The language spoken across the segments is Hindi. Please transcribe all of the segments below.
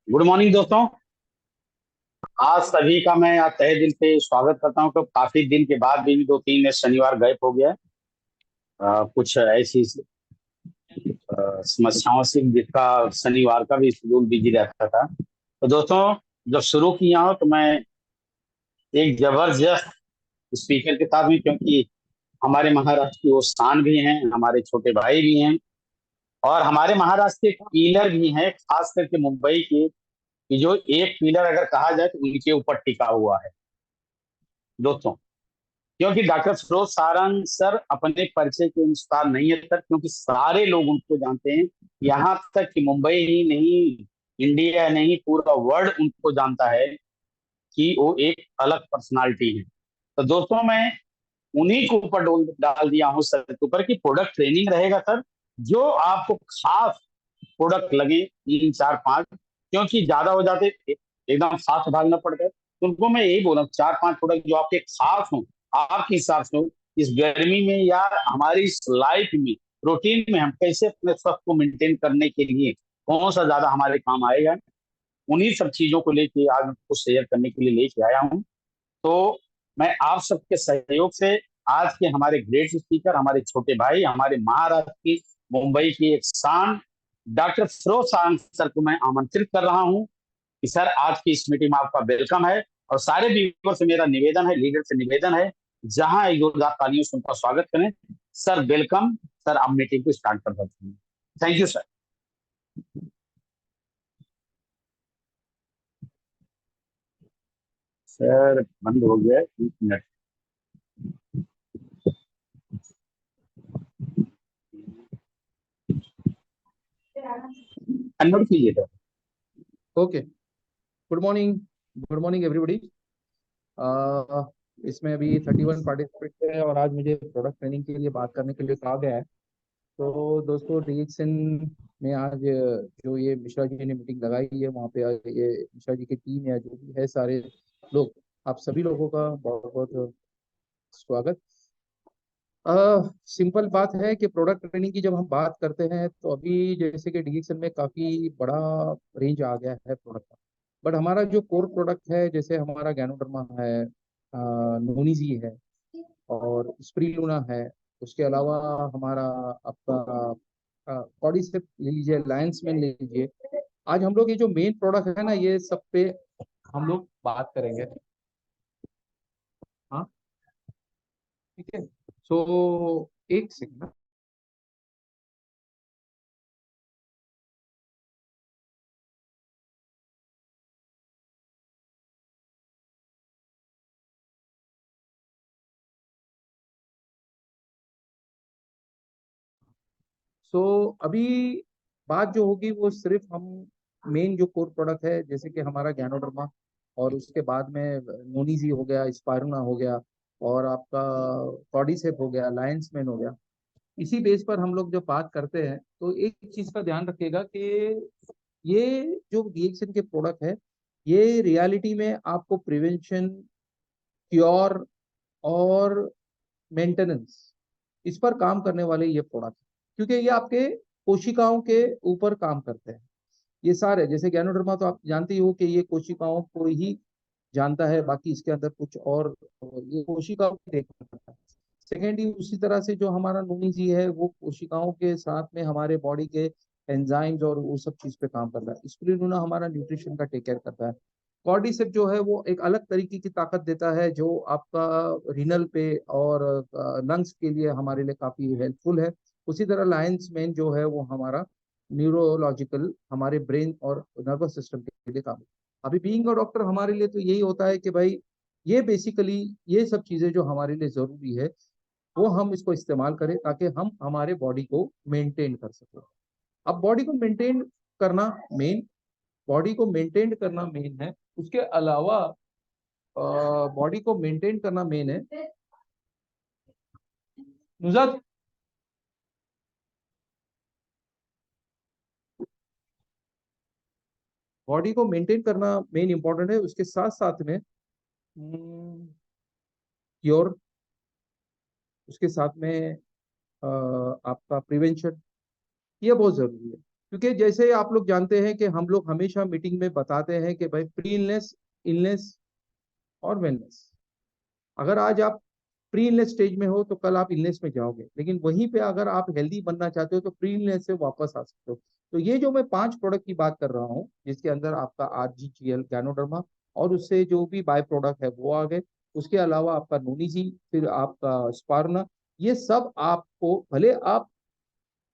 गुड मॉर्निंग दोस्तों। आज सभी का मैं आज तहे दिल से स्वागत करता हूँ कि काफी दिन के बाद भी 2-3 शनिवार गायब हो गया। कुछ ऐसी समस्याओं से जिसका शनिवार का भी शेड्यूल बिजी रहता था। तो दोस्तों, जब शुरू किया हो तो मैं एक जबरदस्त स्पीकर के साथ भी, क्योंकि हमारे महाराष्ट्र की वो शान भी हैं, हमारे छोटे भाई भी हैं और हमारे महाराष्ट्र के पिलर भी हैं, खास करके मुंबई के, कि जो एक पिलर अगर कहा जाए तो उनके ऊपर टिका हुआ है दोस्तों। क्योंकि डॉक्टर फिरोज सारंग सर अपने परिचय के अनुसार नहीं है सर, क्योंकि सारे लोग उनको जानते हैं। यहाँ तक कि मुंबई ही नहीं, इंडिया नहीं, पूरा वर्ल्ड उनको जानता है कि वो एक अलग पर्सनालिटी है। तो दोस्तों, मैं उन्हीं के ऊपर डाल दिया हूँ सर के ऊपर कि प्रोडक्ट ट्रेनिंग रहेगा सर। जो आपको खास प्रोडक्ट लगे, 3 4 5, क्योंकि ज्यादा हो जाते एकदम फास्ट भागना पड़ता है, तो उनको मैं यही बोला 4 5 प्रोडक्ट जो आपके खास हो, आपके हिसाब से हो, इस गर्मी में या हमारी इस लाइफ में, रूटीन में हम कैसे अपने स्वास्थ्य को मेंटेन करने के लिए कौन सा ज्यादा हमारे काम आएगा, उन्हीं सब चीजों को लेके आज आपको शेयर करने के लिए लेके आया हूँ। तो मैं आप सबके सहयोग से आज के हमारे ग्रेट स्पीकर, हमारे छोटे भाई, हमारे महाराष्ट्र की, मुंबई की एक शान, डॉक्टर फिरोज सारंग सर को मैं आमंत्रित कर रहा हूं कि सर आज की इस मीटिंग में आपका वेलकम है। और सारे व्यूवर से मेरा निवेदन है, लीडर से निवेदन है, जहां एक जोरदार तालियों से उनका स्वागत करें। Sir welcome. सर आप मीटिंग को स्टार्ट कर सकते हैं। Thank you sir. सर बंद हो गया है, 1 मिनट। अनम्यूट कीजिए sir. Okay. Good morning. Good morning everybody. इसमें अभी 31 पार्टिसिपेंट है और आज मुझे प्रोडक्ट ट्रेनिंग के लिए बात करने के लिए कहा गया है। तो दोस्तों, डीएक्सन में आज जो ये मिश्रा जी ने मीटिंग लगाई है, वहाँ पे आज ये मिश्रा जी की टीम या जो भी है सारे लोग, आप सभी लोगों का बहुत बहुत स्वागत। सिंपल बात है कि प्रोडक्ट ट्रेनिंग की जब हम बात करते हैं तो अभी जैसे कि डीएक्सन में काफ़ी बड़ा रेंज आ गया है प्रोडक्ट का। बट हमारा जो कोर प्रोडक्ट है, जैसे हमारा गैनोडर्मा है, नोनीजी है और स्प्रीलूना है। उसके अलावा हमारा आपका कॉर्डिसेप ले लीजिए, लायंस मैन ले लीजिए। आज हम लोग ये जो मेन प्रोडक्ट है ना, ये सब पे हम लोग बात करेंगे। हाँ, ठीक है। सो एक सेकंड। सो अभी बात जो होगी वो सिर्फ हम मेन जो कोर प्रोडक्ट है, जैसे कि हमारा गैनोडर्मा और उसके बाद में नोनीजी हो गया, स्पायरुना हो गया और आपका कॉर्डिसेप हो गया, लायंस मैन हो गया। इसी बेस पर हम लोग जब बात करते हैं तो एक चीज का ध्यान रखिएगा कि ये जो रिएक्शन के प्रोडक्ट है, ये रियलिटी में आपको प्रिवेंशन, क्योर और मेंटेनेंस, इस पर काम करने वाले ये प्रोडक्ट, क्योंकि ये आपके कोशिकाओं के ऊपर काम करते हैं। ये सारे जैसे गैनोडर्मा तो आप जानते ही हो कि ये कोशिकाओं को ही जानता है, बाकी इसके अंदर कुछ और ये कोशिकाओं को देखना पड़ता है। सेकेंडली उसी तरह से जो हमारा नोनी जी है, वो कोशिकाओं के साथ में हमारे बॉडी के एंजाइम्स और वो सब चीज पे काम करता है। स्पिरुलिना हमारा न्यूट्रिशन का टेक केयर करता है। कॉर्डिसेप जो है वो एक अलग तरीके की ताकत देता है, जो आपका रिनल पे और लंग्स के लिए हमारे लिए काफी हेल्पफुल है। उसी तरह लायंस मैन जो है वो हमारा न्यूरोलॉजिकल, हमारे ब्रेन और नर्वस सिस्टम के लिए काम है। अभी बीइंग अ डॉक्टर हमारे लिए तो यही होता है कि भाई ये बेसिकली ये सब चीजें जो हमारे लिए जरूरी है वो हम इसको इस्तेमाल करें ताकि हम हमारे बॉडी को मेंटेन कर सकें। अब बॉडी को मेंटेन करना मेन बॉडी को मेंटेन करना मेन है। उसके अलावा बॉडी को मेंटेन करना मेन है। नुजत, बॉडी को मेंटेन करना मेन इंपॉर्टेंट है। उसके साथ साथ में क्योर, उसके साथ में आपका प्रिवेंशन, ये बहुत जरूरी है। क्योंकि जैसे आप लोग जानते हैं कि हम लोग हमेशा मीटिंग में बताते हैं कि भाई प्री इलनेस, इलनेस और वेलनेस। अगर आज आप प्री इलनेस स्टेज में हो तो कल आप इलनेस में जाओगे, लेकिन वहीं पे अगर आप हेल्दी बनना चाहते हो तो प्री इलनेस से वापस आ सकते हो। तो ये जो मैं 5 प्रोडक्ट की बात कर रहा हूँ, जिसके अंदर आपका आरजीजीएल गैनोडर्मा और उससे जो भी बाय प्रोडक्ट है वो आ गए, उसके अलावा आपका नोनीजी, फिर आपका स्पारना, ये सब आपको, भले आप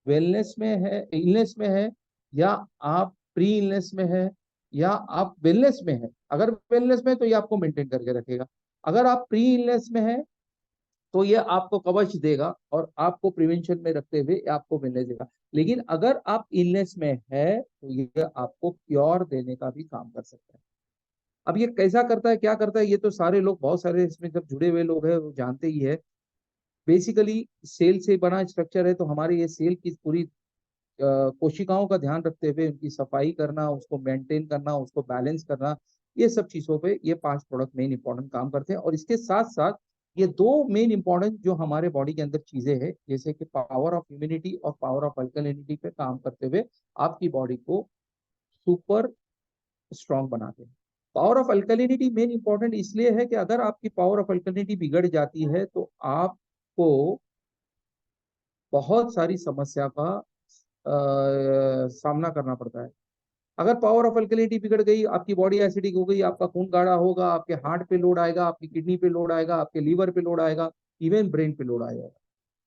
वेलनेस में है, इलनेस में है, या आप प्री इलनेस में है, या आप वेलनेस में है, अगर वेलनेस में है तो ये आपको मेंटेन करके रखेगा। अगर आप प्री इलनेस में है तो ये आपको कवच देगा और आपको प्रिवेंशन में रखते हुए आपको वेलनेस देगा। लेकिन अगर आप इलनेस में है तो ये आपको क्योर देने का भी काम कर सकता है। अब ये कैसा करता है, क्या करता है, ये तो सारे लोग, बहुत सारे इसमें जब जुड़े हुए लोग हैं वो जानते ही है। बेसिकली सेल से बना स्ट्रक्चर है, तो हमारे ये सेल की पूरी कोशिकाओं का ध्यान रखते हुए उनकी सफाई करना, उसको मेंटेन करना, उसको बैलेंस करना, ये सब चीजों पे ये 5 प्रोडक्ट मेन इंपॉर्टेंट काम करते हैं। और इसके साथ साथ ये 2 मेन इंपॉर्टेंट जो हमारे बॉडी के अंदर चीजें हैं, जैसे कि पावर ऑफ इम्यूनिटी और पावर ऑफ अल्कलिनिटी पे काम करते हुए आपकी बॉडी को सुपर स्ट्रांग बनाते हैं। Power of alkalinity main important इसलिए है कि अगर आपकी पावर ऑफ अल्कलिनिटी बिगड़ जाती है तो आपको बहुत सारी समस्या का सामना करना पड़ता है। अगर पावर ऑफ अल्कलिनिटी बिगड़ गई, आपकी बॉडी एसिडिक हो गई, आपका खून गाढ़ा होगा, आपके हार्ट पे लोड आएगा, आपकी किडनी पे लोड आएगा, आपके लीवर पे लोड आएगा, इवन ब्रेन पे लोड आएगा।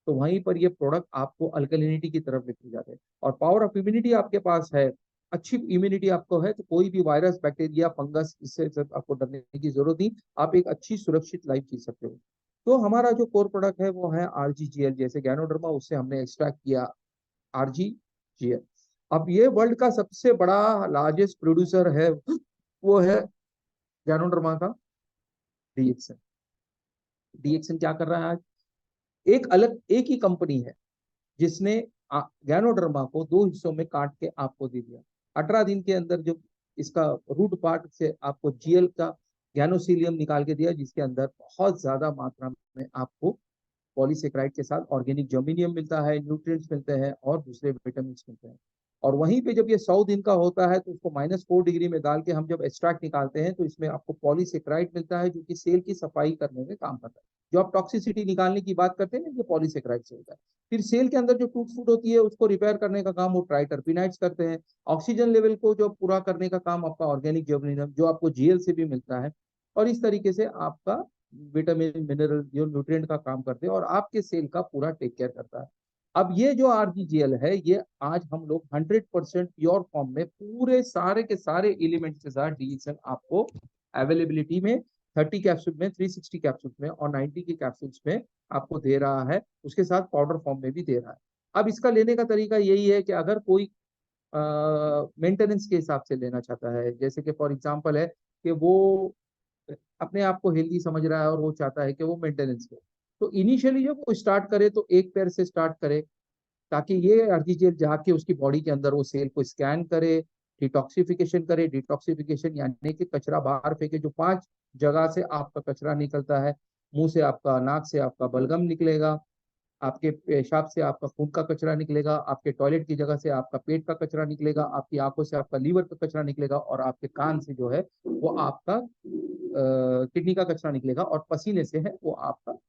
तो वहीं पर ये प्रोडक्ट आपको अल्कलिनिटी की तरफ लेके जाते हैं। और पावर ऑफ इम्यूनिटी आपके पास है, अच्छी इम्यूनिटी आपको है, तो कोई भी वायरस, बैक्टीरिया, फंगस, इससे सब आपको डरने की जरूरत नहीं, आप एक अच्छी सुरक्षित लाइफ जी सकते हो। तो हमारा जो कोर प्रोडक्ट है वो है आरजीजीएल, जैसे गैनोडर्मा, उससे हमने एक्सट्रैक्ट किया आरजीजीएल। अब ये वर्ल्ड का सबसे बड़ा लार्जेस्ट प्रोड्यूसर है, वो है गैनोडर्मा का डीएक्सन। डीएक्सन क्या कर रहा है आज, एक अलग एक ही कंपनी है जिसने गैनोडर्मा को 2 हिस्सों में काट के आपको दे दिया। 18 दिन के अंदर जो इसका रूट पार्ट से आपको जीएल का गैनोसिलियम निकाल के दिया, जिसके अंदर बहुत ज्यादा मात्रा में आपको पॉलीसेक्राइड के साथ ऑर्गेनिक जर्मेनियम मिलता है, न्यूट्रिएंट्स मिलते हैं और दूसरे विटामिन मिलते हैं। और वहीं पे जब ये 100 दिन का होता है तो उसको -4 डिग्री में डाल के हम जब एक्सट्रैक्ट निकालते हैं तो इसमें आपको पॉलीसेक्राइड मिलता है, जो कि सेल की सफाई करने में काम करता है। जो आप टॉक्सिसिटी निकालने की बात करते हैं ना, ये पॉलीसेक्राइड से होता है। फिर सेल के अंदर जो टूट फूट होती है उसको रिपेयर करने का काम वो ट्राइटरपिनाइड्स करते हैं। ऑक्सीजन लेवल को जो पूरा करने का काम आपका ऑर्गेनिक जर्मेनियम, जो आपको जीएल से भी मिलता है। और इस तरीके से आपका विटामिन, मिनरल, जो न्यूट्रिएंट का काम करते हैं और आपके सेल का पूरा टेक केयर करता है। अब ये जो आरजीजीएल है, ये आज हम लोग 100% प्योर फॉर्म में पूरे सारे के सारे एलिमेंट्स के साथ डीएक्सन आपको अवेलेबिलिटी में 30 कैप्सूल में, 360 कैप्सूल में और 90 के कैप्सूल्स में आपको दे रहा है। उसके साथ पाउडर फॉर्म में भी दे रहा है। अब इसका लेने का तरीका यही है कि अगर कोई मेंटेनेंस के हिसाब से लेना चाहता है, जैसे कि फॉर एग्जांपल है कि वो अपने आप को हेल्दी समझ रहा है और वो चाहता है कि वो मेंटेनेंस करे, तो इनिशियली जब वो स्टार्ट करे तो एक पैर से स्टार्ट करे, ताकि ये आरजीजीएल जाके उसकी बॉडी के अंदर वो सेल को स्कैन करे, डिटॉक्सिफिकेशन करे। डिटॉक्सिफिकेशन यानी कि कचरा बाहर फेंके। जो 5 जगह से आपका कचरा निकलता है, मुंह से आपका, नाक से आपका बलगम निकलेगा, आपके पेशाब से आपका खून का कचरा निकलेगा, आपके टॉयलेट की जगह से आपका पेट का कचरा निकलेगा, आपकी आंखों से आपका लीवर का कचरा निकलेगा, और आपके कान से जो है वो आपका किडनी का कचरा निकलेगा, और पसीने से है वो आपका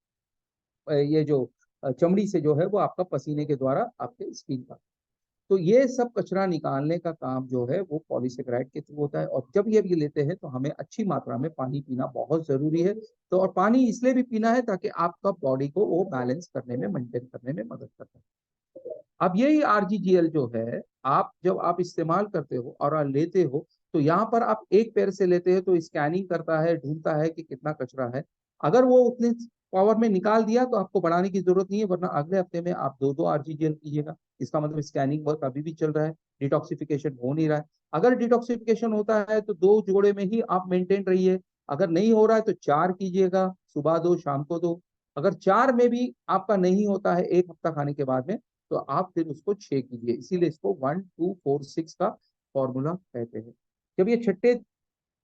ये जो चमड़ी से जो है वो आपका पसीने के द्वारा आपके स्किन का। तो ये सब कचरा निकालने का काम जो है वो पॉलीसेकेराइड के थ्रू होता है। और जब ये भी लेते हैं तो हमें अच्छी मात्रा में पानी पीना बहुत जरूरी है। तो और पानी इसलिए भी पीना है ताकि आपका बॉडी को वो बैलेंस करने में, मेंटेन करने में मदद करता है। अब यही आरजीजीएल जो है, आप जब आप इस्तेमाल करते हो और लेते हो, तो यहाँ पर आप एक पैर से लेते हो तो स्कैनिंग करता है, ढूंढता है कि कितना कचरा है। अगर वो उतने पावर में निकाल दिया तो आपको बढ़ाने की जरूरत नहीं है, वरना अगले हफ्ते में आप 2-2 आरजीजीएल कीजिएगा। इसका मतलब स्कैनिंग वर्क अभी भी चल रहा है, डिटॉक्सिफिकेशन हो नहीं रहा है। अगर डिटॉक्सिफिकेशन होता है तो 2 जोड़े में ही आप मेंटेन रहिए। अगर नहीं हो रहा है तो 4 कीजिएगा, सुबह 2 शाम को 2। अगर 4 में भी आपका नहीं होता है 1 हफ्ता खाने के बाद में, तो आप फिर उसको 6 कीजिए। इसीलिए इसको 1-2-4-6 का फॉर्मूला कहते हैं। जब ये छठे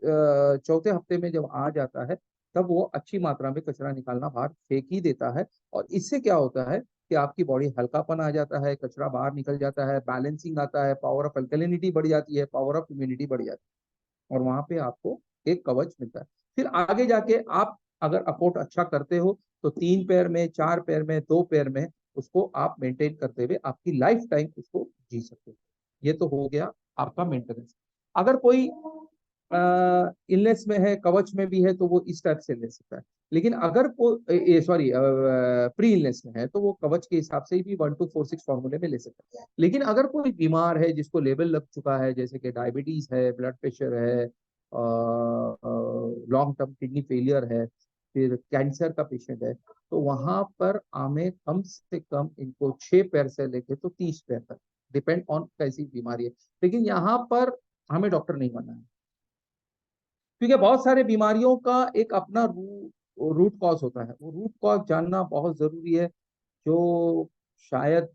चौथे हफ्ते में जब आ जाता है, तब वो अच्छी मात्रा में कचरा निकालना बाहर फेंक ही देता है। और इससे क्या होता है कि आपकी बॉडी हल्कापन आ जाता है, कचरा बाहर निकल जाता है, बैलेंसिंग आता है, पावर ऑफ अल्कलिनिटी बढ़ जाती है, पावर ऑफ इम्यूनिटी बढ़ जाती है, और वहां पे आपको एक कवच मिलता है। फिर आगे जाके आप अगर अपोर्ट अच्छा करते हो तो 3 पैर में, 4 पैर में, 2 पैर में उसको आप मेंटेन करते हुए आपकी लाइफ टाइम उसको जी सकते हो। ये तो हो गया आपका मेंटेनेंस। अगर कोई इलनेस में है, कवच में भी है, तो वो इस टाइप से ले सकता है। लेकिन अगर को सॉरी प्री इलनेस में है तो वो कवच के हिसाब से भी 1246 फॉर्मूले में ले सकता है। लेकिन अगर कोई बीमार है जिसको लेवल लग चुका है, जैसे कि डायबिटीज है, ब्लड प्रेशर है, लॉन्ग टर्म किडनी फेलियर है, फिर कैंसर का पेशेंट है, तो वहां पर हमें कम से कम इनको 6 पैर से लेके तो 30 पैर तक, डिपेंड ऑन कैसी बीमारी है। लेकिन यहाँ पर हमें डॉक्टर नहीं बनना है, क्योंकि बहुत सारे बीमारियों का एक अपना रूट कॉज होता है। वो रूट कॉज जानना बहुत जरूरी है, जो शायद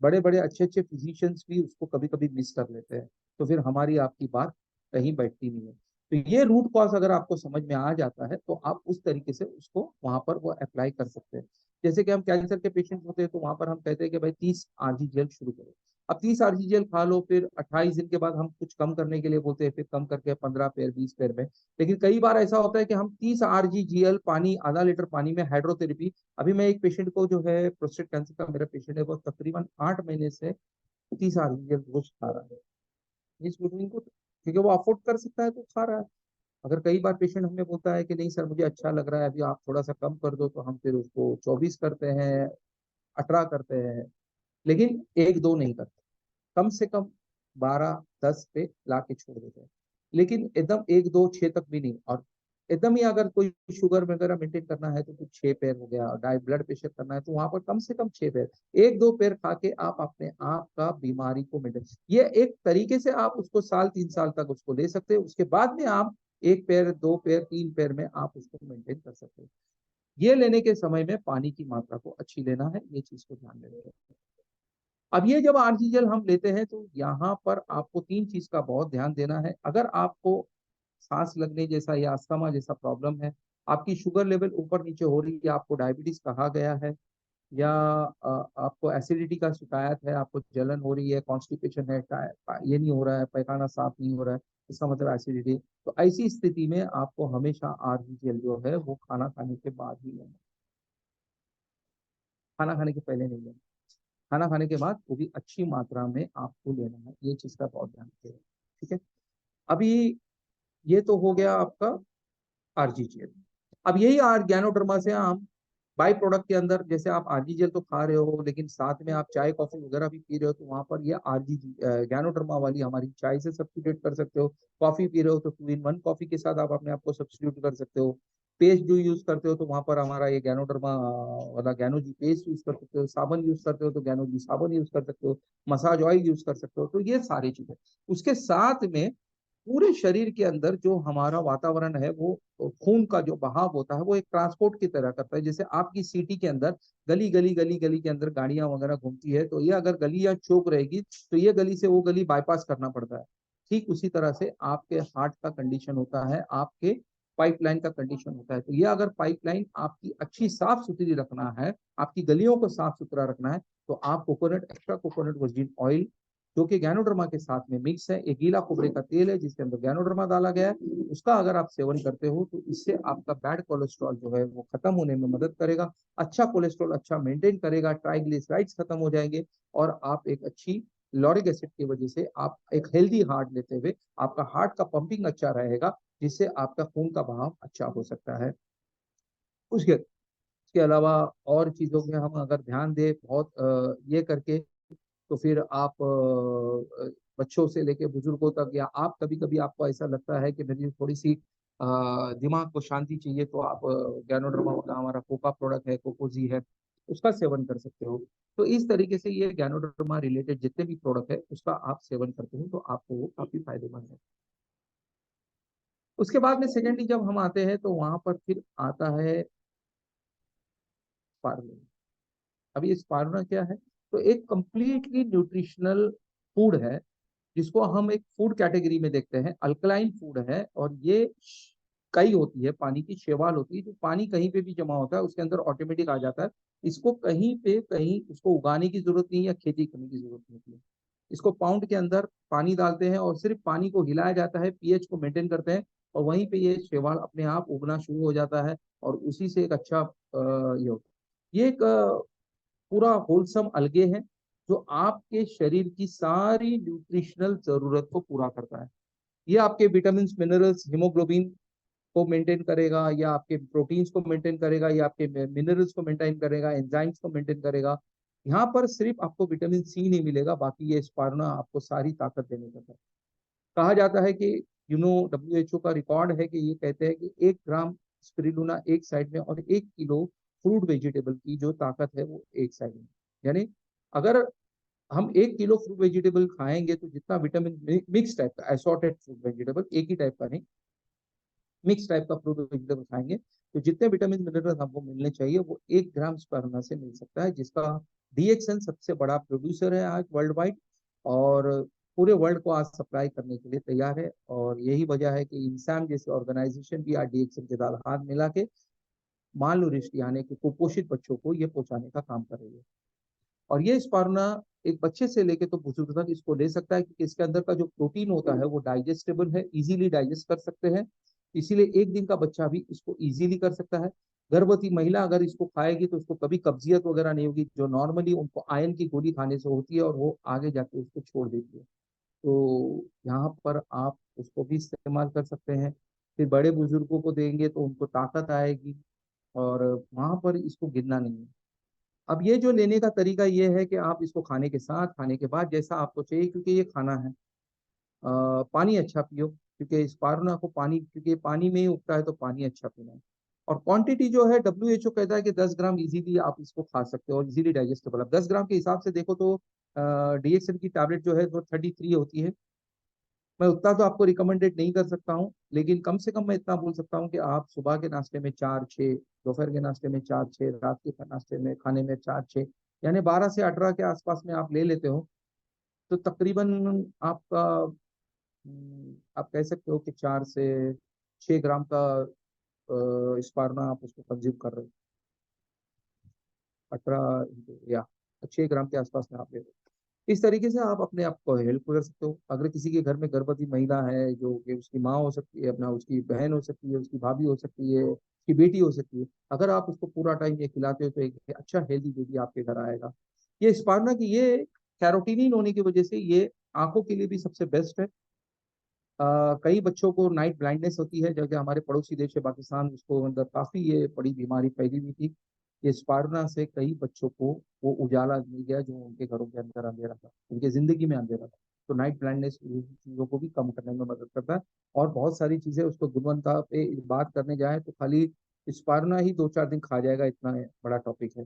बड़े बड़े अच्छे अच्छे फिजिशियंस भी उसको कभी कभी मिस कर लेते हैं, तो फिर हमारी आपकी बात कहीं बैठती नहीं है। तो ये रूट कॉज अगर आपको समझ में आ जाता है तो आप उस तरीके से उसको वहां पर वो अप्लाई कर सकते हैं। जैसे कि हम कैंसर के पेशेंट होते हैं तो वहां पर हम कहते हैं कि भाई 30 आरजी जेल शुरू करो। अब 30 आरजी जेल खा लो, फिर 28 दिन के बाद हम कुछ कम करने के लिए बोलते हैं, फिर कम करके 15 पैर, 20 पैर में। लेकिन कई बार ऐसा होता है कि हम 30 आरजी जेल पानी, आधा लीटर पानी में हाइड्रोथेरेपी। अभी मैं एक पेशेंट को, जो है प्रोस्टेट कैंसर का मेरा पेशेंट है, वो तकरीबन 8 महीने से 30 आरजी रोज खा रहा है। इस विटामिन को क्योंकि वो अफोर्ड कर सकता है तो खा रहा है। अगर कई बार पेशेंट हमें बोलता है कि नहीं सर मुझे अच्छा लग रहा है, अभी आप थोड़ा सा कम कर दो, तो हम फिर उसको 24 करते हैं, 18 करते हैं, लेकिन 1-2 नहीं करते। कम से कम 12-10 पे ला के छोड़ देते हैं। लेकिन एकदम 1-2-6 तक भी नहीं। और एकदम ही अगर कोई शुगर वगैरह मेंटेन करना है तो कुछ 6 पैर हो गया, डाई ब्लड प्रेशर करना है तो वहां पर कम से कम 6 पैर, 1-2 पैर खा के आप अपने आप का बीमारी को मेंटेन, ये एक तरीके से आप उसको साल 3 साल तक उसको ले सकते हैं। उसके बाद में आप 1 पैर, 2 पैर, 3 पैर में आप उसको मेंटेन कर सकते हैं। ये लेने के समय में पानी की मात्रा को अच्छी लेना है, ये चीज को ध्यान देना है। अब ये जब आरजी जेल हम लेते हैं तो यहाँ पर आपको 3 चीज का बहुत ध्यान देना है। अगर आपको सांस लगने जैसा या अस्थमा जैसा प्रॉब्लम है, आपकी शुगर लेवल ऊपर नीचे हो रही है, आपको डायबिटीज कहा गया है, या आपको एसिडिटी का शिकायत है, आपको जलन हो रही है, कॉन्स्टिपेशन है, ये नहीं हो रहा है, पैखाना साफ नहीं हो रहा है, इसका मतलब एसिडिटी। तो ऐसी स्थिति में आपको हमेशा आरजी जेल जो है वो खाना खाने के बाद ही लेना, खाना खाने के पहले नहीं लेना। खाना खाने के बाद वो भी अच्छी मात्रा में आपको लेना है, ये चीज का बहुत ध्यान रखिएगा। ठीक है। अभी ये तो हो गया आपका आरजीजीएल। अब यही ज्ञानोडर्मा से हम बाई प्रोडक्ट के अंदर, जैसे आप आरजीजीएल तो खा रहे हो, लेकिन साथ में आप चाय कॉफी वगैरह भी पी रहे हो, तो वहां पर ये आरजीजी ज्ञानोडर्मा वाली हमारी चाय से सब्स्टिट्यूट कर सकते हो। कॉफी पी रहे हो तो 2 in 1 कॉफी के साथ आप अपने आप को सब्स्टिट्यूट कर सकते हो। पेस्ट जो यूज करते हो तो वहां पर हमारा ये ज्ञानोडर्मा वाला ज्ञानो जी पेस्ट यूज कर सकते हो। साबुन यूज करते हो तो ज्ञानो जी साबुन यूज कर सकते हो। मसाज ऑयल यूज कर सकते हो। तो ये सारी चीजें उसके साथ में पूरे शरीर के अंदर जो हमारा वातावरण है, वो खून का जो बहाव होता है वो एक ट्रांसपोर्ट की तरह करता है। जैसे आपकी सिटी के अंदर गली गली गली गली के अंदर गाड़ियां वगैरह घूमती है, तो ये अगर गलियां चौक रहेगी तो ये गली से वो गली बाईपास करना पड़ता है। ठीक उसी तरह से आपके हार्ट का कंडीशन होता है, आपके पाइपलाइन का कंडीशन होता है। तो ये अगर पाइपलाइन आपकी अच्छी साफ सुथरी रखना है, आपकी गलियों को साफ सुथरा रखना है, तो आप coconut, extra coconut virgin oil जो कि गैनोडर्मा के साथ में मिक्स है, एक गीला खोबरे का तेल है जिसके अंदर गैनोडर्मा डाला गया है, उसका अगर आप सेवन करते हो तो इससे आपका बैड कोलेस्ट्रॉल जो है वो खत्म होने में मदद करेगा। अच्छा कोलेस्ट्रॉल अच्छा मेंटेन करेगा, ट्राइग्लिसराइड्स खत्म हो जाएंगे, और आप एक अच्छी लॉरिक एसिड की वजह से आप एक हेल्दी हार्ट लेते हुए आपका हार्ट का पंपिंग अच्छा रहेगा, जिससे आपका खून का बहाव अच्छा हो सकता है। उसके अलावा और चीज़ों में हम अगर ध्यान दें बहुत ये करके, तो फिर आप बच्चों से लेके बुजुर्गों तक, या आप कभी कभी आपको ऐसा लगता है कि मेरी थोड़ी सी दिमाग को शांति चाहिए, तो आप ज्ञानोडर्मा वाला हमारा कोका प्रोडक्ट है, कोकोजी है, उसका सेवन कर सकते हो। तो इस तरीके से ये ज्ञानोडर्मा रिलेटेड जितने भी प्रोडक्ट है उसका आप सेवन करते हो तो आपको वो काफी फायदेमंद है। उसके बाद में सेकेंडली जब हम आते हैं तो वहां पर फिर आता है स्पारुलिना। अब ये स्पारुलिना क्या है? तो एक कंप्लीटली न्यूट्रिशनल फूड है, जिसको हम एक फूड कैटेगरी में देखते हैं, अल्कलाइन फूड है, और ये कई होती है, पानी की शैवाल होती है, जो पानी कहीं पे भी जमा होता है उसके अंदर ऑटोमेटिक आ जाता है। इसको कहीं पे कहीं उसको उगाने की जरूरत नहीं है या खेती करने की जरूरत नहीं होती है। इसको पाउंड के अंदर पानी डालते हैं और सिर्फ पानी को हिलाया जाता है, पीएच को मेंटेन करते हैं, और वहीं पे ये शैवाल अपने आप उगना शुरू हो जाता है और उसी से एक अच्छा ये होता है। ये एक पूरा होलसम अलगे है जो आपके शरीर की सारी न्यूट्रिशनल जरूरत को पूरा करता है। ये आपके विटामिन, मिनरल्स, हीमोग्लोबिन को मेंटेन करेगा, या आपके प्रोटीन्स को मेंटेन करेगा, या आपके मिनरल्स को मेंटेन करेगा, एंजाइम्स को मेंटेन करेगा। यहाँ पर सिर्फ आपको विटामिन सी नहीं मिलेगा, बाकी ये स्पारना आपको सारी ताकत देने का है। कहा जाता है कि डब्ल्यूएचओ का रिकॉर्ड है कि ये कहते हैं कि 1 ग्राम स्पिरुलिना एक साइड में और 1 किलो फ्रूट वेजिटेबल की जो ताकत है वो एक साइड में। यानी अगर हम 1 किलो फ्रूट वेजिटेबल खाएंगे तो जितना विटामिन, मिक्स टाइप का एसॉर्टेड फ्रूट वेजिटेबल, एक ही टाइप का नहीं, मिक्स टाइप का फ्रूट वेजिटेबल खाएंगे तो जितने विटामिन मिनरल हमको मिलने चाहिए वो 1 ग्राम स्पर्मा से मिल सकता है, जिसका डीएक्सएन सबसे बड़ा प्रोड्यूसर है आज वर्ल्ड वाइड, और पूरे वर्ल्ड को आज सप्लाई करने के लिए तैयार है। और यही वजह है कि इंसान जैसे ऑर्गेनाइजेशन भी आज डीएक्सएन के साथ हाथ मिला के मालनूरिश यानी कि कुपोषित बच्चों को ये पहुंचाने का काम कर रही है। और ये स्पारुना एक बच्चे से लेके तो बुजुर्ग तक इसको ले सकता है, क्योंकि इसके अंदर का जो प्रोटीन होता है वो डाइजेस्टेबल है, इजीली डाइजेस्ट कर सकते हैं। इसीलिए 1 दिन का बच्चा भी इसको इजीली कर सकता है। गर्भवती महिला अगर इसको खाएगी तो उसको कभी कब्जियत वगैरह नहीं होगी, जो नॉर्मली उनको आयरन की गोली खाने से होती है और वो आगे जाके उसको छोड़ देती है। तो यहाँ पर आप उसको भी इस्तेमाल कर सकते हैं। फिर बड़े बुजुर्गों को देंगे तो उनको ताकत आएगी, और वहां पर इसको गिनना नहीं है। अब ये जो लेने का तरीका ये है कि आप इसको खाने के साथ, खाने के बाद, जैसा आपको चाहिए, क्योंकि ये खाना है। पानी अच्छा पियो, क्योंकि इस पारुना को पानी, क्योंकि पानी में ही उगता है तो पानी अच्छा पीना है। और क्वांटिटी जो है डब्ल्यूएचओ कहता है कि 10 ग्राम इजीली आप इसको खा सकते हो और इजीली डाइजेस्टेबल। अब 10 ग्राम के हिसाब से देखो तो डीएक्सएन की टैबलेट जो है वो 33 होती है। मैं उतना तो आपको रिकमेंडेड नहीं कर सकता हूँ, लेकिन कम से कम मैं इतना बोल सकता हूँ कि आप सुबह के नाश्ते में 4-6, दोपहर के नाश्ते में 4-6, रात के नाश्ते में खाने में 4-6, यानी 12 से 18 के आसपास में आप ले लेते हो तो तकरीबन आपका आप कह सकते हो कि 4 से 6 ग्राम का स्पारना आप उसको कंज्यूम कर रहे हो। 18 या 6 ग्राम के आसपास में आप ले रहे हो। इस तरीके से आप अपने आप को हेल्प कर सकते हो। अगर किसी के घर में गर्भवती महिला है, जो कि उसकी माँ हो सकती है, अपना उसकी बहन हो सकती है, उसकी भाभी हो सकती है, उसकी बेटी हो सकती है, अगर आप उसको पूरा टाइम ये खिलाते हो तो एक अच्छा हेल्दी बेबी आपके घर आएगा। ये स्पारना की ये कैरोटीनिन होने की वजह से ये आंखों के लिए भी सबसे बेस्ट है। कई बच्चों को नाइट ब्लाइंडनेस होती है, जबकि हमारे पड़ोसी देश है पाकिस्तान, उसको अंदर काफी ये बड़ी बीमारी फैली हुई थी। ये स्पारुना से कई बच्चों को वो उजाला मिल गया जो उनके घरों के अंदर अंधेरा था, उनके जिंदगी में अंधेरा था। तो नाइट ब्लाइंडनेस चीजों को भी कम करने में मदद करता है। और बहुत सारी चीजें उसको गुणवत्ता पे बात करने जाए तो खाली स्पारुना ही 2-4 दिन खा जाएगा, इतना बड़ा टॉपिक है।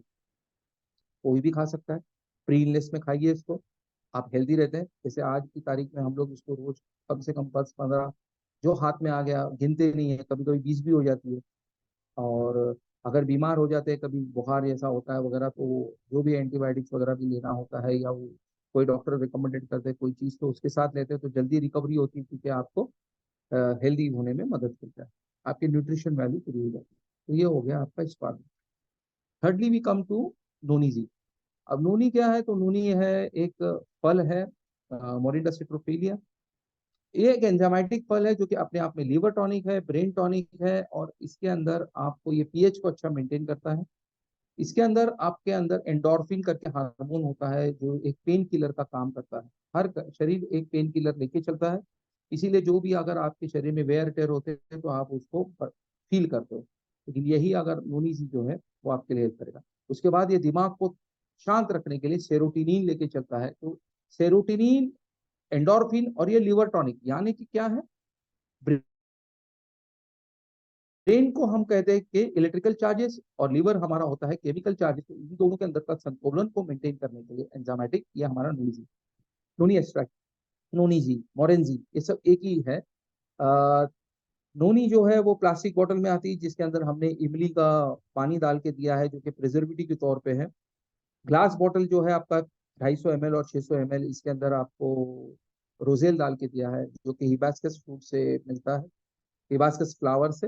कोई भी खा सकता है, प्री इलनेस में खाइए इसको, आप हेल्दी रहते हैं। जैसे आज की तारीख में हम लोग इसको रोज कम से कम 10-15 जो हाथ में आ गया गिनते नहीं है, कभी कभी 20 भी हो जाती है। और अगर बीमार हो जाते हैं, कभी बुखार जैसा होता है वगैरह, तो जो भी एंटीबायोटिक्स वगैरह भी लेना होता है, या वो कोई डॉक्टर रिकमेंडेड करते हैं कोई चीज़ तो उसके साथ लेते हैं तो जल्दी रिकवरी होती है, क्योंकि आपको हेल्दी होने में मदद करता है, आपकी न्यूट्रिशन वैल्यू पूरी हो जाती है। तो ये हो गया आपका spark. Thirdly we come to noni ji. अब नूनी क्या है? तो नूनी है एक फल है, मोरिंडा सिट्रोफिलिया। ये एक एंजाइमेटिक फल है जो कि अपने आप में लीवर टॉनिक है, ब्रेन टॉनिक है, और इसके अंदर आपको ये पीएच को अच्छा मेंटेन करता है। इसके अंदर आपके अंदर एंडोर्फिन करके हार्मोन होता है जो एक पेन किलर का काम करता है। हर शरीर एक पेन किलर लेके चलता है, इसीलिए जो भी अगर आपके शरीर में वेयर टेयर होते हैं तो आप उसको फील करते हो। लेकिन यही अगर नूनी सी जो है वो आपके लिए हेल्प करेगा। उसके बाद ये दिमाग को शांत रखने के लिए सेरोटिनिन लेके चलता है। तो सेरोटिनिन, एंडोर्फिन और ये लिवर टॉनिक, यानी कि क्या है, ब्रेन को हम कहते हैं कि इलेक्ट्रिकल चार्जेस, और लिवर हमारा होता है केमिकल चार्जेस। तो इन दोनों के अंदर का संतुलन को मेंटेन करने के लिए एंजाइमेटिक, ये हमारा नोनी, नोनी एक्सट्रैक्ट, नोनी जी, मोरेंजी, ये सब एक ही है। आ, नोनी जो है वो प्लास्टिक बोतल में आती है, जिसके अंदर हमने इमली का पानी डाल के दिया है जो कि प्रिजर्वेटिव के तौर पे है। ग्लास बॉटल जो है आपका 250 ml और 600 ml, इसके अंदर आपको रोजेल डाल के दिया है जो कि हिबास्कस फ्रूट से मिलता है, हिबास्कस फ्लावर से।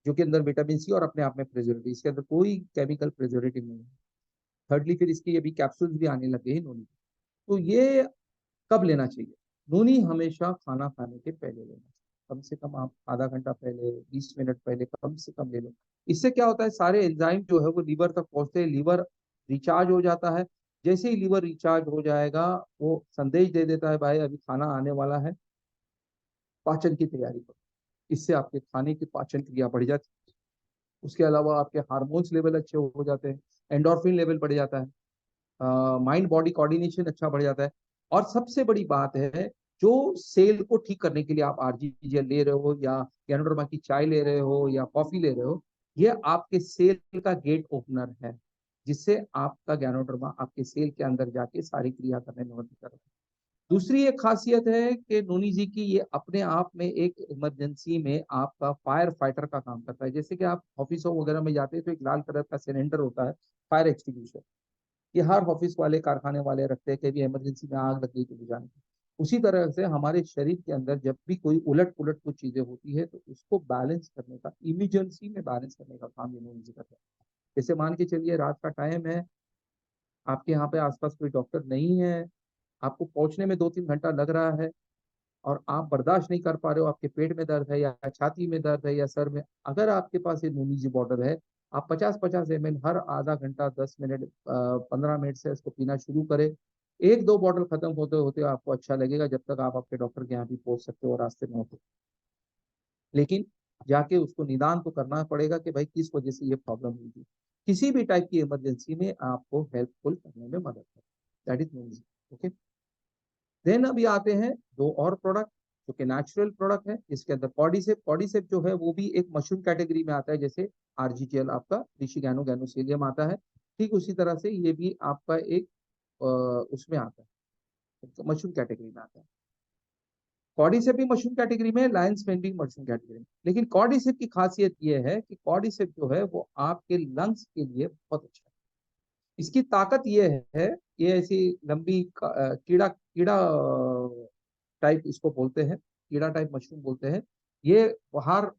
जो कि अंदर विटामिन सी और अपने आप में प्रिजर्वेटिव, इसके अंदर कोई केमिकल प्रिजर्वेटिव नहीं है। थर्डली फिर इसकी अभी कैप्सूल्स भी आने लगे हैं नोनी। तो ये कब लेना चाहिए? नोनी हमेशा खाना खाने के पहले लेना चाहिए। कम से कम आप आधा घंटा पहले, 20 मिनट पहले कम से कम ले लो। इससे क्या होता है, सारे एंजाइम जो है वो लीवर तक पहुंचते हैं, लीवर रिचार्ज हो जाता है। जैसे ही लीवर रिचार्ज हो जाएगा, वो संदेश दे देता है भाई अभी खाना आने वाला है, पाचन की तैयारी करो। इससे आपके खाने की पाचन क्रिया बढ़ जाती है। उसके अलावा आपके हार्मोन्स लेवल अच्छे हो जाते हैं, एंडोर्फिन लेवल बढ़ जाता है, माइंड बॉडी कोऑर्डिनेशन अच्छा बढ़ जाता है। और सबसे बड़ी बात है, जो सेल को ठीक करने के लिए आप आरजीजीएल ले रहे हो या गैनोडर्मा की चाय ले रहे हो या कॉफी ले रहे हो, ये आपके सेल का गेट ओपनर है, जिससे आपका गैनोडर्मा आपके सेल के अंदर जाके सारी क्रिया करने में मदद करता है। दूसरी एक खासियत है कि नोनी जी की, ये अपने आप में एक इमरजेंसी में आपका फायर फाइटर का काम करता है। जैसे कि आप ऑफिसों वगैरह में जाते हैं तो एक लाल कलर का सिलेंडर होता है, फायर एक्सटिंग्विशर। ये हर ऑफिस वाले कारखाने वाले रखते हैं कि भी इमरजेंसी में आग लग गई तो बुझाने। उसी तरह से हमारे शरीर के अंदर जब भी कोई उलट पुलट कुछ चीजें होती है तो उसको बैलेंस करने का, इमरजेंसी में बैलेंस करने का काम इम्यूनिटी करता है। जैसे मान के चलिए रात का टाइम है, आपके यहाँ पे आसपास कोई डॉक्टर नहीं है, आपको पहुंचने में 2-3 घंटा लग रहा है और आप बर्दाश्त नहीं कर पा रहे हो, आपके पेट में दर्द है या छाती में दर्द है या सर में, अगर आपके पास ये नोनीजी बॉर्डर है, आप 50-50 ml हर आधा घंटा, 10 मिनट, 15 मिनट से इसको पीना शुरू करें। 1-2 बॉटल खत्म होते होते आपको अच्छा लगेगा, जब तक आप आपके डॉक्टर के यहाँ भी पहुंच सकते हो रास्ते में होते। लेकिन जाके उसको निदान तो करना पड़ेगा कि भाई किस वजह से ये प्रॉब्लम हुई थी। किसी भी टाइप की इमरजेंसी में आपको हेल्पफुल करने में मदद है। दैट इज नोनीजी। ओके। देन अभी आते हैं दो और प्रोडक्ट जो कि नेचुरल प्रोडक्ट है। इसके अंदर कॉर्डिसेप, कॉर्डिसेप जो है वो भी एक मशरूम कैटेगरी में आता है, जैसे आरजीटीएल आपका ऋषि गैनो गैनोसिलियम आता है, ठीक उसी तरह से ये भी आपका एक उसमें आता है, मशरूम कैटेगरी में आता है। कॉर्डिसेप भी मशरूम कैटेगरी में, लायंस मैन भी मशरूम कैटेगरी में। लेकिन कॉर्डिसेप की खासियत ये है कि कॉर्डिसेप जो है वो आपके लंग्स के लिए बहुत अच्छा है। इसकी ताकत ये है, ये ऐसी लंबी कीड़ा कीड़ा टाइप इसको बोलते हैं, कीड़ा टाइप मशरूम बोलते हैं। ये बाहर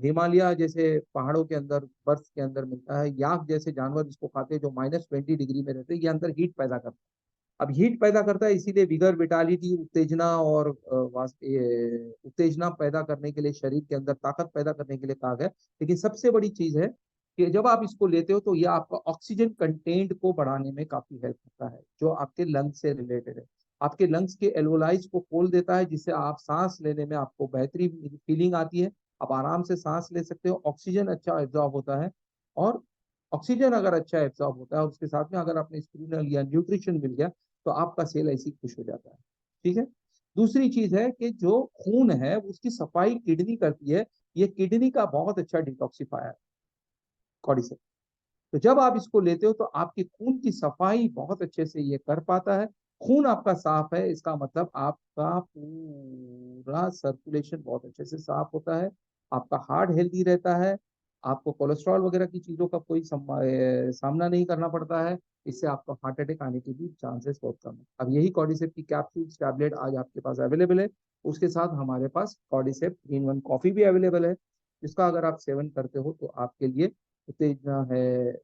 हिमालय जैसे पहाड़ों के अंदर, बर्फ के अंदर मिलता है। याक जैसे जानवर इसको खाते हैं जो -20 डिग्री में रहते हैं, ये अंदर हीट पैदा करता है। अब हीट पैदा करता है, इसीलिए विगर, विटालिटी, उत्तेजना और उत्तेजना पैदा करने के लिए, शरीर के अंदर ताकत पैदा करने के लिए कहा गया। लेकिन सबसे बड़ी चीज है कि जब आप इसको लेते हो तो ये आपका ऑक्सीजन कंटेंट को बढ़ाने में काफी हेल्प करता है, जो आपके लंग्स से रिलेटेड है। आपके लंग्स के एल्वोलाइज को खोल देता है, जिससे आप सांस लेने में आपको बेहतरीन फीलिंग आती है। आप आराम से सांस ले सकते हो, ऑक्सीजन अच्छा एब्जॉर्ब होता है। और ऑक्सीजन अगर अच्छा एब्जॉर्ब होता है और उसके साथ में अगर आपने स्पिरुलिना या न्यूट्रिशन मिल गया, तो आपका सेल ऐसी खुश हो जाता है। ठीक है। दूसरी चीज है कि जो खून है उसकी सफाई किडनी करती है। ये किडनी का बहुत अच्छा डिटॉक्सिफायर है कॉर्डिसेप। तो जब आप इसको लेते हो तो आपकी खून की सफाई बहुत अच्छे से ये कर पाता है। खून आपका साफ है, इसका मतलब आपका पूरा सर्कुलेशन बहुत अच्छे से साफ होता है, आपका हार्ट हेल्दी रहता है, आपको कोलेस्ट्रॉल वगैरह की चीजों का कोई सामना नहीं करना पड़ता है। इससे आपको हार्ट अटैक आने के भी चांसेस बहुत कम है। अब यही कॉर्डिसेप की कैप्सूल्स टैबलेट आज आपके पास अवेलेबल है। उसके साथ हमारे पास कॉर्डिसेप 3-in-1 कॉफी भी अवेलेबल है, जिसका अगर आप सेवन करते हो तो आपके लिए उत्तेजना है,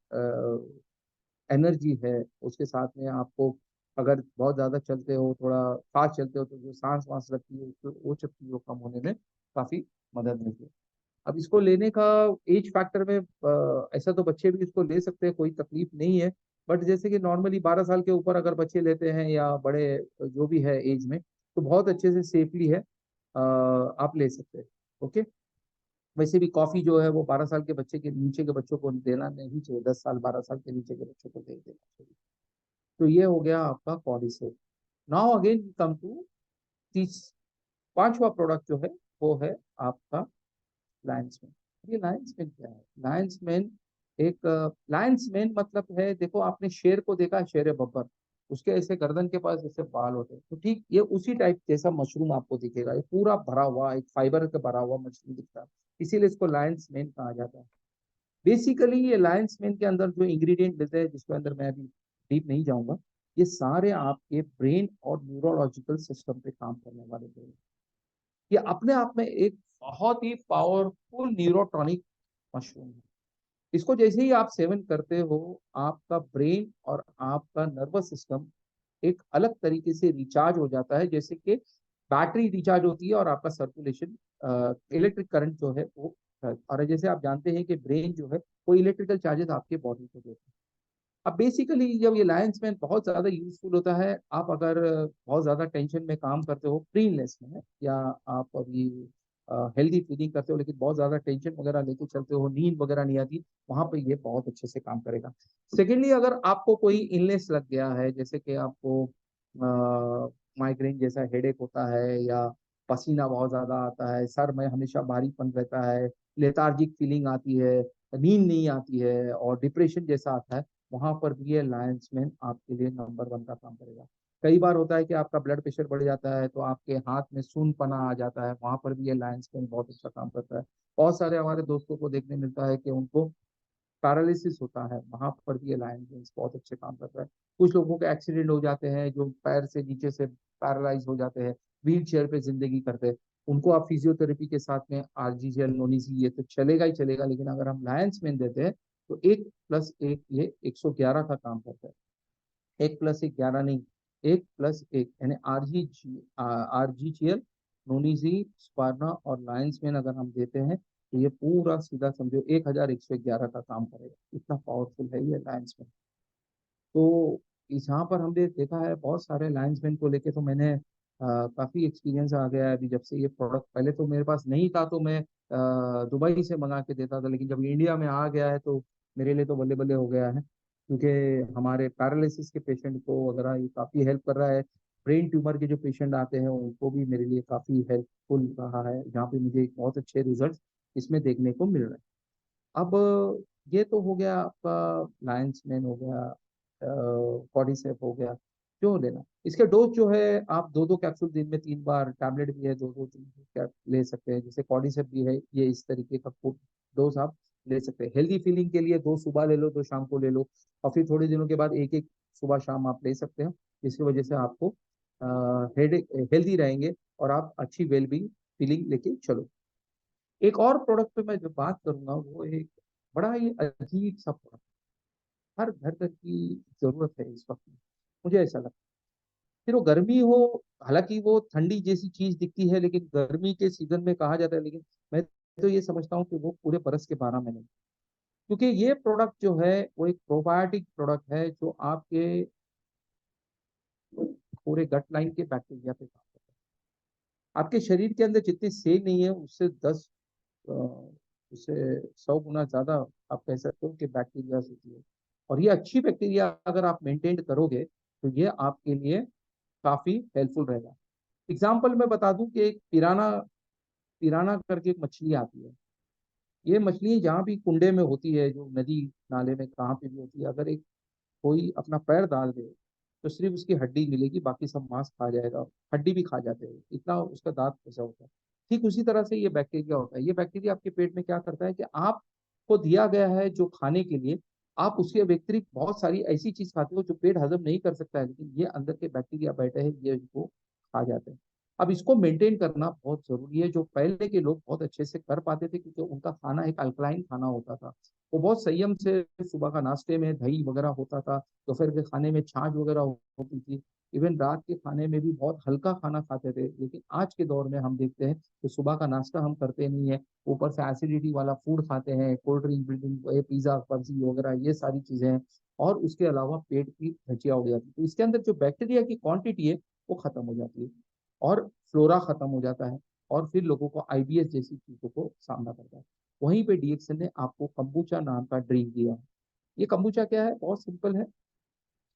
एनर्जी है। उसके साथ में आपको, अगर बहुत ज्यादा चलते हो, थोड़ा फास्ट चलते हो, तो जो सांस वांस लगती है वो सब चीजों कम होने में काफी मदद मिलती है। अब इसको लेने का एज फैक्टर में, ऐसा तो बच्चे भी इसको ले सकते हैं, कोई तकलीफ नहीं है। बट जैसे कि नॉर्मली 12 साल के ऊपर अगर बच्चे लेते हैं या बड़े जो भी है एज में, तो बहुत अच्छे से सेफली है, आप ले सकते हैं। ओके। वैसे भी कॉफी जो है वो 12 साल के बच्चे के नीचे के बच्चों को देना नहीं चाहिए, 10 साल 12 साल के नीचे के बच्चों को दे देना चाहिए। तो ये हो गया आपका कॉर्डिसेप। नाउ अगेन कम टू तीस पांचवा प्रोडक्ट जो है वो है आपका लायंस मैन। ये लायंस मैन क्या है? लायंस मैन एक, लायंस मैन मतलब है, देखो आपने शेर को देखा, शेर बब्बर, उसके ऐसे गर्दन के पास ऐसे बाल होते हैं, तो ठीक ये उसी टाइप जैसा मशरूम आपको दिखेगा। ये पूरा भरा हुआ एक फाइबर का भरा हुआ मशरूम दिखता है, इसीलिए इसको लायंस मैन कहा जाता है। बेसिकली ये लायंस मैन के अंदर जो इंग्रेडिएंट मिलते हैं, जिसके अंदर मैं अभी डीप नहीं जाऊंगा, ये सारे आपके ब्रेन और न्यूरोलॉजिकल सिस्टम पे काम करने वाले ब्रेन, ये अपने आप में एक बहुत ही पावरफुल न्यूरोटॉनिक मशरूम। इसको जैसे ही आप सेवन करते हो, आपका ब्रेन और आपका नर्वस सिस्टम एक अलग तरीके से रिचार्ज हो जाता है, जैसे कि बैटरी रिचार्ज होती है और आपका सर्कुलेशन, इलेक्ट्रिक करंट जो है वो, और जैसे आप जानते हैं कि ब्रेन जो है वो इलेक्ट्रिकल चार्जेस आपके बॉडी को देता है। अब बेसिकली जब ये लायंस मैन बहुत ज़्यादा यूजफुल होता है, आप अगर बहुत ज़्यादा टेंशन में काम करते हो फ्रीनेस में, या आप अभी हेल्दी फीलिंग करते हो लेकिन बहुत ज़्यादा टेंशन वगैरह लेके चलते हो, नींद वगैरह नहीं आती, वहाँ पे ये बहुत अच्छे से काम करेगा। सेकेंडली, अगर आपको कोई इलनेस लग गया है, जैसे कि आपको माइग्रेन जैसा हेडेक होता है, या पसीना बहुत ज़्यादा आता है, सर में हमेशा भारीपन रहता है, लेथार्जिक फीलिंग आती है, नींद नहीं आती है, और डिप्रेशन जैसा आता है, वहां पर भी ये लायंस मैन आपके लिए नंबर वन का काम करेगा। कई बार होता है कि आपका ब्लड प्रेशर बढ़ जाता है तो आपके हाथ में सूनपना आ जाता है, वहां पर भी ये लायंस मैन बहुत अच्छा काम करता है। बहुत सारे हमारे दोस्तों को देखने मिलता है कि उनको पैरालिसिस होता है, वहां पर भी ये लायंस मैन बहुत अच्छे काम करता है। कुछ लोगों के एक्सीडेंट हो जाते हैं जो पैर से नीचे से पैरालाइज हो जाते हैं, व्हील चेयर पे जिंदगी करते हैं, उनको आप फिजियोथेरेपी के साथ में आरजीजीएल नोनीजी ये तो चलेगा ही चलेगा, लेकिन अगर हम लायंस मैन देते हैं तो 1+1 ये 111 का काम करता है। 1+1 11 नहीं, 1+1 यानी आरजीजीएल, नोनीजी, स्पारना और लायंस मैन अगर हम देते हैं तो ये पूरा सीधा समझो 1111 का काम करेगा, इतना पावरफुल है ये लायंस मैन। तो इस यहाँ पर हमने देखा है बहुत सारे लाइंसमैन को लेके, तो मैंने काफ़ी एक्सपीरियंस आ गया है अभी जब से ये प्रोडक्ट, पहले तो मेरे पास नहीं था तो मैं दुबई से मंगा के देता था, लेकिन जब ये इंडिया में आ गया है तो मेरे लिए तो बल्ले बल्ले हो गया है, क्योंकि हमारे पैरालिसिस के पेशेंट को वगैरह ये काफ़ी हेल्प कर रहा है। ब्रेन ट्यूमर के जो पेशेंट आते हैं उनको भी मेरे लिए काफ़ी हेल्पफुल रहा है, जहाँ पे मुझे बहुत अच्छे रिजल्ट इसमें देखने को मिल रहे हैं। अब ये तो हो गया आपका लायंस मैन हो गया, कॉर्डिसेप हो गया, जो लेना। इसके डोज जो है, आप 2-2 कैप्सूल दिन में 3 बार, टैबलेट भी है 2-2 3 ले सकते हैं, जैसे कॉर्डिसेप भी है, ये इस तरीके का फूड डोज आप ले सकते हैं। हेल्दी फीलिंग के लिए 2 सुबह ले लो, 2 शाम को ले लो, और फिर थोड़े दिनों के बाद एक एक सुबह शाम आप ले सकते हैं, जिसकी वजह से आपको हेड हेल्दी रहेंगे और आप अच्छी वेलबींग फीलिंग लेके चलो। एक और प्रोडक्ट पे मैं जो बात करूंगा वो एक बड़ा ही अजीब सा प्रोडक्ट, हर घर घर की जरूरत है इस वक्त में, मुझे ऐसा लगता है। फिर वो गर्मी हो, हालांकि वो ठंडी जैसी चीज दिखती है लेकिन गर्मी के सीजन में कहा जाता है, लेकिन मैं तो ये समझता हूँ कि वो पूरे बरस के 12 महीने, क्योंकि ये प्रोडक्ट जो है वो एक प्रोबायोटिक प्रोडक्ट है जो आपके पूरे गट लाइन के बैक्टीरिया पे काम करता है। आपके शरीर के अंदर जितनी सेल नहीं है उससे 10, अ, उससे 100 गुना ज्यादा आप कह सकते हो कि बैक्टीरिया होती है, और ये अच्छी बैक्टीरिया अगर आप मेंटेन करोगे तो ये आपके लिए काफी हेल्पफुल रहेगा। एग्जाम्पल मैं बता दूं कि एक पिराना पिराना करके एक मछली आती है। ये मछली जहाँ भी कुंडे में होती है, जो नदी नाले में कहाँ पे भी होती है, अगर एक कोई अपना पैर डाल दे तो सिर्फ उसकी हड्डी मिलेगी, बाकी सब मांस खा जाएगा, हड्डी भी खा जाते हैं, इतना उसका दांत फंसा होता है। ठीक उसी तरह से ये बैक्टीरिया होता है। ये बैक्टीरिया आपके पेट में क्या करता है कि आपको दिया गया है जो खाने के लिए, आप उसके व्यतिरिक्त बहुत सारी ऐसी चीज खाते हो जो पेट हजम नहीं कर सकता है, लेकिन ये अंदर के बैक्टीरिया बैठे हैं, ये इसको खा जाते हैं। अब इसको मेंटेन करना बहुत जरूरी है। जो पहले के लोग बहुत अच्छे से कर पाते थे क्योंकि उनका खाना एक अल्कलाइन खाना होता था, वो बहुत संयम से सुबह का नाश्ते में दही वगैरह होता था, दोपहर के खाने में छाछ वगैरह होती थी, इवन रात के खाने में भी बहुत हल्का खाना खाते थे। लेकिन आज के दौर में हम देखते हैं कि सुबह का नाश्ता हम करते नहीं है, ऊपर से एसिडिटी वाला फूड खाते हैं, cold drink building, pizza PUBG वगैरह ये सारी चीजें हैं, और उसके अलावा पेट की धजिया उड़ जाती है, तो इसके अंदर जो बैक्टीरिया की क्वांटिटी है वो खत्म हो जाती है, और फ्लोरा खत्म हो जाता है, और फिर लोगों को आईबीएस जैसी चीजों को सामना करता है। वहीं पे डीएक्सन ने आपको कंबूचा नाम का ड्रिंक दिया है। ये कंबूचा क्या है, बहुत सिंपल है,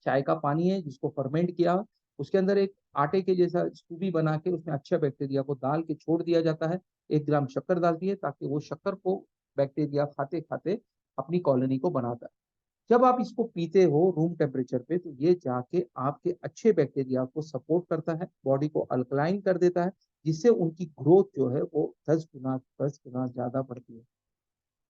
चाय का पानी है जिसको फर्मेंट किया, उसके अंदर एक आटे के जैसा स्टूबी बना के उसमें अच्छा बैक्टीरिया को डाल के छोड़ दिया जाता है, 1 ग्राम शक्कर डालती है ताकि वो शक्कर को बैक्टीरिया खाते खाते अपनी कॉलोनी को बनाता है। जब आप इसको पीते हो रूम टेम्परेचर पे तो ये जाके आपके अच्छे बैक्टीरिया को सपोर्ट करता है, बॉडी को अल्कलाइन कर देता है, जिससे उनकी ग्रोथ जो है वो 10 गुना ज्यादा बढ़ती है।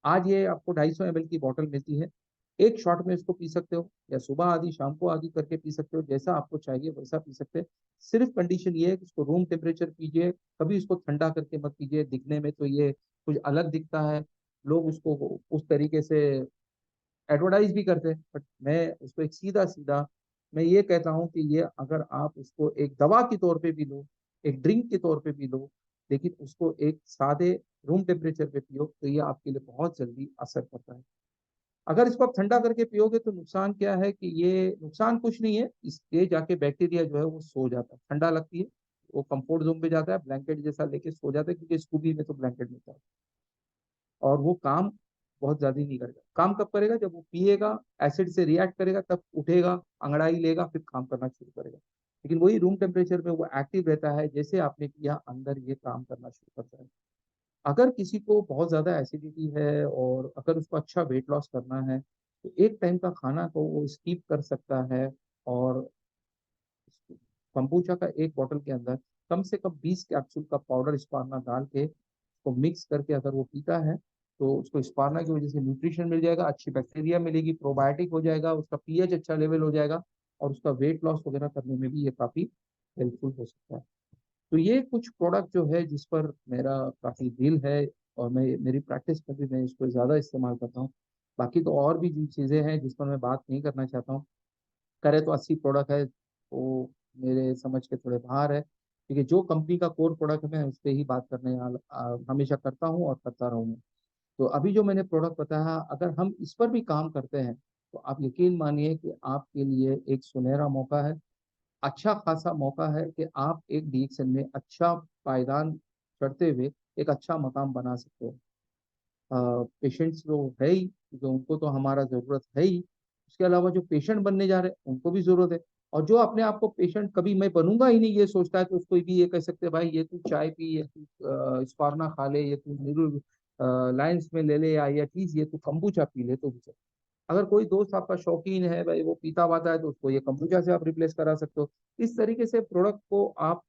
आज ये आपको 250 ml की बॉटल मिलती है, एक शॉट में इसको पी सकते हो, या सुबह आधी शाम को आधी करके पी सकते हो, जैसा आपको चाहिए वैसा पी सकते हैं। सिर्फ कंडीशन ये है कि इसको रूम टेम्परेचर पीजिए, कभी इसको ठंडा करके मत पीजिए। दिखने में तो ये कुछ अलग दिखता है, लोग उसको उस तरीके से एडवर्टाइज भी करते हैं, बट मैं उसको एक सीधा सीधा मैं ये कहता हूँ कि ये अगर आप उसको एक दवा के तौर पे भी लो, एक ड्रिंक के तौर पे भी लो, लेकिन उसको एक सादे रूम टेम्परेचर पे पियो, तो ये आपके लिए बहुत जल्दी असर करता है। अगर इसको आप ठंडा करके पियोगे तो नुकसान क्या है कि ये नुकसान कुछ नहीं है, इसके जाके बैक्टीरिया जो है वो सो जाता है, ठंडा लगती है, वो कंफर्ट जोन पे जाता है, ब्लैंकेट जैसा लेके सो जाता है, क्योंकि स्कूबी में तो ब्लैंकेट मिलता है। और वो काम बहुत ज्यादा नहीं करेगा। काम कब करेगा? जब वो पिएगा, एसिड से रिएक्ट करेगा, तब उठेगा, अंगड़ाई लेगा, फिर काम करना शुरू करेगा। लेकिन वही रूम टेम्परेचर पे वो एक्टिव रहता है, जैसे आपने किया अंदर ये काम करना शुरू करता है। अगर किसी को बहुत ज्यादा एसिडिटी है और अगर उसको अच्छा वेट लॉस करना है, तो एक टाइम का खाना को वो स्किप कर सकता है, और कंबूचा का एक बोतल के अंदर कम से कम 20 कैप्सूल का पाउडर स्पारना डाल के उसको मिक्स करके अगर वो पीता है, तो उसको स्पारना की वजह से न्यूट्रिशन मिल जाएगा, अच्छी बैक्टीरिया मिलेगी, प्रोबायोटिक हो जाएगा, उसका पीएच अच्छा लेवल हो जाएगा, और उसका वेट लॉस वगैरह करने में भी ये काफी हेल्पफुल हो सकता है। तो ये कुछ प्रोडक्ट जो है जिस पर मेरा काफी दिल है, और मैं मेरी प्रैक्टिस में भी मैं इसको ज्यादा इस्तेमाल करता हूँ। बाकी तो और भी जो चीजें हैं जिस पर मैं बात नहीं करना चाहता हूँ, करे तो 80 प्रोडक्ट है, वो मेरे समझ के थोड़े बाहर है, क्योंकि जो कंपनी का कोर प्रोडक्ट है मैं उस पर ही बात करने हमेशा करता हूँ और करता रहूंगा। तो अभी जो मैंने प्रोडक्ट बताया, अगर हम इस पर भी काम करते हैं, तो आप यकीन मानिए कि आपके लिए एक सुनहरा मौका है, अच्छा खासा मौका है कि आप एक डीएक्सएल में अच्छा पायदान चढ़ते हुए एक अच्छा मकाम बना सकते हो। पेशेंट्स तो है ही, क्योंकि उनको तो हमारा ज़रूरत है ही, उसके अलावा जो पेशेंट बनने जा रहे हैं उनको भी ज़रूरत है। और जो अपने आप को पेशेंट कभी मैं बनूंगा ही नहीं ये सोचता है, तो उसको भी ये कह सकते हैं, भाई ये तू चाय पी, ये तू स्पारना खा ले, ये तू नीरू लाइन्स में ले ले, या एटलीस्ट ये तू कम्बुचा पी ले, तो भी चल। अगर कोई दोस्त आपका शौकीन है भाई, वो पीता वाता है, तो उसको ये कम्बुचा से आप रिप्लेस करा सकते हो। इस तरीके से प्रोडक्ट को आप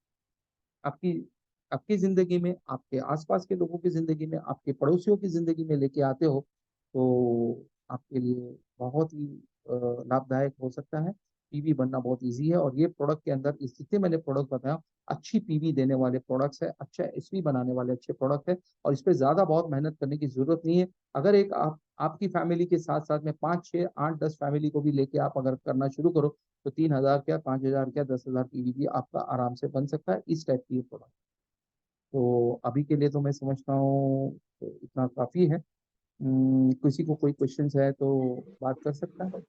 आपकी आपकी जिंदगी में, आपके आसपास के लोगों की जिंदगी में, आपके पड़ोसियों की जिंदगी में लेके आते हो, तो आपके लिए बहुत ही लाभदायक हो सकता है। पीवी बनना बहुत इजी है, और ये प्रोडक्ट के अंदर इस जितने मैंने प्रोडक्ट बताया, अच्छी पीवी देने वाले प्रोडक्ट्स है, अच्छा एसवी बनाने वाले अच्छे प्रोडक्ट है, और इस पे ज्यादा बहुत मेहनत करने की जरूरत नहीं है। अगर एक आपकी फैमिली के साथ साथ में 5 6 8 10 फैमिली को भी लेके आप अगर करना शुरू करो, तो 3,000 क्या, 5,000 क्या, 10,000 पीवी भी आपका आराम से बन सकता है, इस टाइप की ये प्रोडक्ट। तो अभी के लिए तो मैं समझता हूँ तो इतना काफी है। किसी को कोई क्वेश्चंस है तो बात कर सकता है।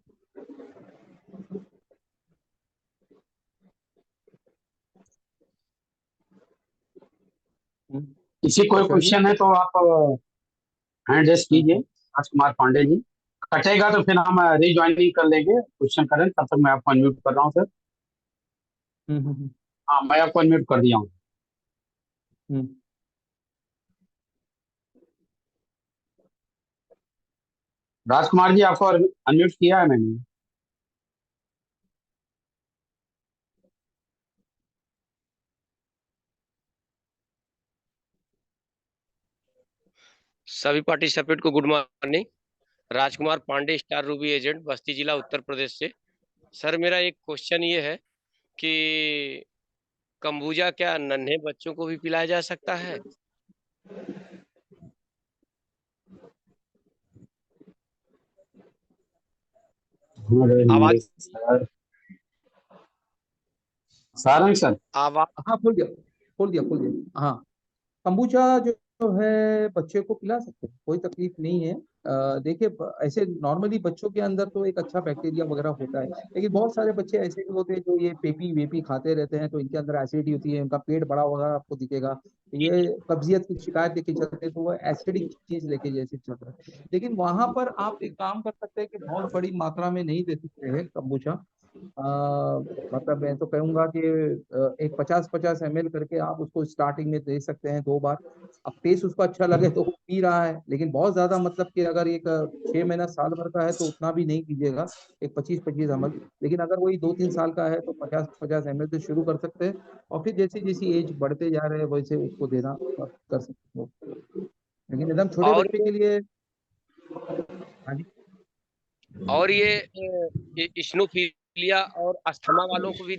किसी कोई डॉक्टर अजीत क्वेश्चन है को। तो आप हैंड रेस हाँ, कीजिए, राजकुमार पांडे जी। कटेगा तो फिर हम रिज्वाइनिंग कर लेंगे, क्वेश्चन करें, तब तक मैं आपको अनम्यूट कर रहा हूँ सर। हम्म। हाँ, मैं आपको अनम्यूट कर दिया हूँ। हम्म। राजकुमार जी, आपको अनम्यूट किया है मैंने। सभी पार्टिसिपेंट को गुड मॉर्निंग। राजकुमार पांडे, स्टार रूबी एजेंट, बस्ती जिला, उत्तर प्रदेश से। सर मेरा एक क्वेश्चन ये है कि कंबूजा क्या नन्हे बच्चों को भी पिलाया जा सकता है? अरे मेरे आवाज सर, सारंग सर। आवाज हाँ, खोल दिया हाँ। kombucha जो है बच्चे को पिला सकते हैं, कोई तकलीफ नहीं है। देखिए, ऐसे नॉर्मली बच्चों के अंदर तो एक अच्छा बैक्टीरिया वगैरह होता है, लेकिन बहुत सारे बच्चे ऐसे भी होते हैं जो ये पेपी वेपी खाते रहते हैं, तो इनके अंदर एसिडिटी होती है, उनका पेट बड़ा होगा आपको दिखेगा, ये कब्जियत की शिकायत लेके चलते हैं, तो वो एसिडिक चीज लेके जैसे चल रहा है। लेकिन वहां पर आप एक काम कर सकते हैं कि बहुत बड़ी मात्रा में नहीं दे सकते हैं kombucha। मतलब मैं तो कहूंगा कि एक 50 50 ml करके आप उसको स्टार्टिंग में दे सकते हैं 2 बार। अब टेस्ट उसको अच्छा लगे तो वो पी रहा है, लेकिन बहुत ज्यादा मतलब कि अगर एक 6 महीना साल भर का है तो उतना भी नहीं कीजिएगा, एक 25 25 ml। लेकिन अगर वही 2 3 साल का है तो 50 50 ml से शुरू कर सकते हैं, और फिर जैसी जैसी एज बढ़ते जा रहे हैं वैसे उसको देना कर सकते हो। लेकिन एकदम छोटे और बच्चे के लिए। हाँ जी। और ये इस्नोफिलिया और अस्थमा वालों को भी